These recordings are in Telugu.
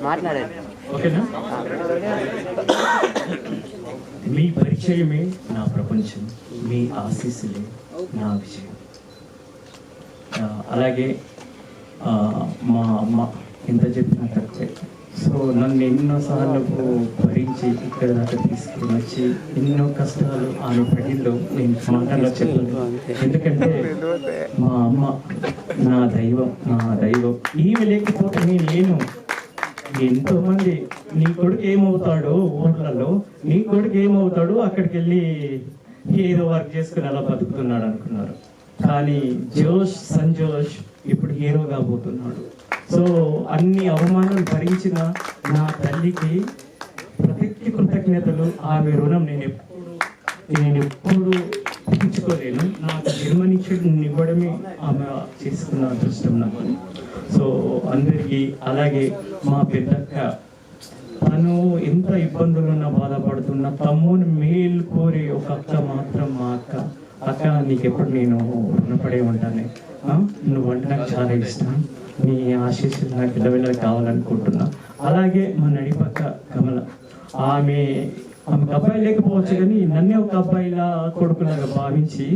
మాట్లాడండి. ఓకేనా? మీ పరిచయమే నా ప్రపంచం, మీ ఆశీస్సులే నా విజయం. అలాగే మా అమ్మ ఎంత చెప్పినా తక్కువే. సో నన్ను ఎన్నోసార్లు భరించి ఇక్కడ దాకా తీసుకుని వచ్చి ఎన్నో కష్టాలు ఆమె పడిలో నేను మాటల్లో చెప్పలేదు. ఎందుకంటే మా అమ్మ నా దైవం. ఈమె లేకపోతే నేను లేను. ఎంతో మంది నీ కొడుకు ఏమవుతాడో ఊర్లలో, నీ కొడుకు ఏమవుతాడో అక్కడికి వెళ్ళి ఏదో వర్క్ చేసుకుని అలా బతుకుతున్నాడు అనుకున్నారు. కానీ సంజోష్ ఇప్పుడు హీరో కాబోతున్నాడు. సో అన్ని అవమానాలు భరించిన నా తల్లికి ప్రతి కృతజ్ఞతలు. ఆమె రుణం నేను ఎప్పుడు తీర్చుకోలేను. నాకు జన్మనివ్వడమే ఆమె చేసుకున్న అదృష్టం నాకు. సో అందరికీ, అలాగే మా పెద్దక్క, తను ఎంత ఇబ్బందులున్నా బాధపడుతున్న తమ్ముని మేలు కోరే ఒక అక్క మాత్రం మా అక్క నీకెప్పుడు నేను రుణపడే ఉంటాను. నువ్వంటే నాకు చాలా ఇష్టం. నీ ఆశీస్సులు నాకు ఇళ్ళ కావాలనుకుంటున్నా. అలాగే మా నడిపక్క కమల, ఆమెకు అబ్బాయి లేకపోవచ్చు కానీ నన్నే ఒక అబ్బాయిలా కొడుకులాగా భావించి,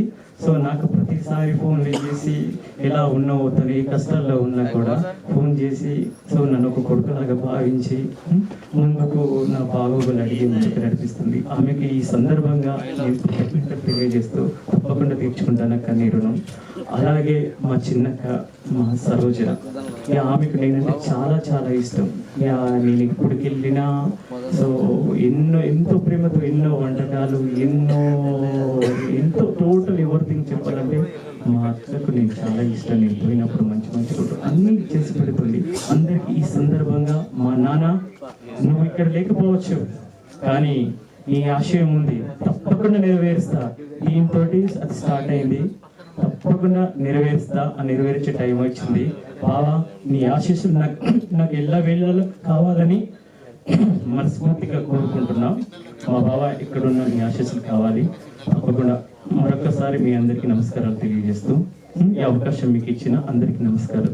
సో నాకు ప్రతిసారి ఫోన్లు చేసి ఎలా ఉన్నావు, తను ఏ కష్టాల్లో ఉన్నా కూడా ఫోన్ చేసి, సో నన్ను ఒక కొడుకులాగా భావించి ముందుకు నా బాగోగులు అడిగి ముందుకు నడిపిస్తుంది. ఆమెకి ఈ సందర్భంగా నేను కృతజ్ఞతలు తెలియజేస్తూ తప్పకుండా తీర్చుకుంటాను అక్క నీ రుణం. అలాగే మా చిన్నక్క, మా సరోజన, ఆమెకు నేనంటే చాలా చాలా ఇష్టం. నేను ఇప్పటికి వెళ్ళినా సో ఎంతో ప్రేమతో ఎన్నో వంటకాలు, ఎంతో టోటల్ ఎవరిథింగ్ చెప్పాలంటే మా అక్కకు నేను చాలా ఇష్టం. నేను పోయినప్పుడు మంచి ఫుడ్ అన్నీ చేసి పెడుతుంది అందరికి. ఈ సందర్భంగా మా నాన్న, నువ్వు ఇక్కడ లేకపోవచ్చు కానీ నీ ఆశయం ఉంది, తప్పకుండా నెరవేరుస్తా. దీంతో అది స్టార్ట్ అయింది, తప్పకుండా నెరవేరుస్తా. నెరవేర్చే టైం వచ్చింది. బావా నీ ఆశీస్సులు నాకు ఎల్ల వేళలో కావాలని మనస్ఫూర్తిగా కోరుకుంటున్నా. మా బావ ఇక్కడున్న మీ ఆశీస్సులు కావాలి. తప్పకుండా మరొకసారి మీ అందరికీ నమస్కారాలు తెలియజేస్తూ ఈ అవకాశం మీకు ఇచ్చిన అందరికీ నమస్కారం.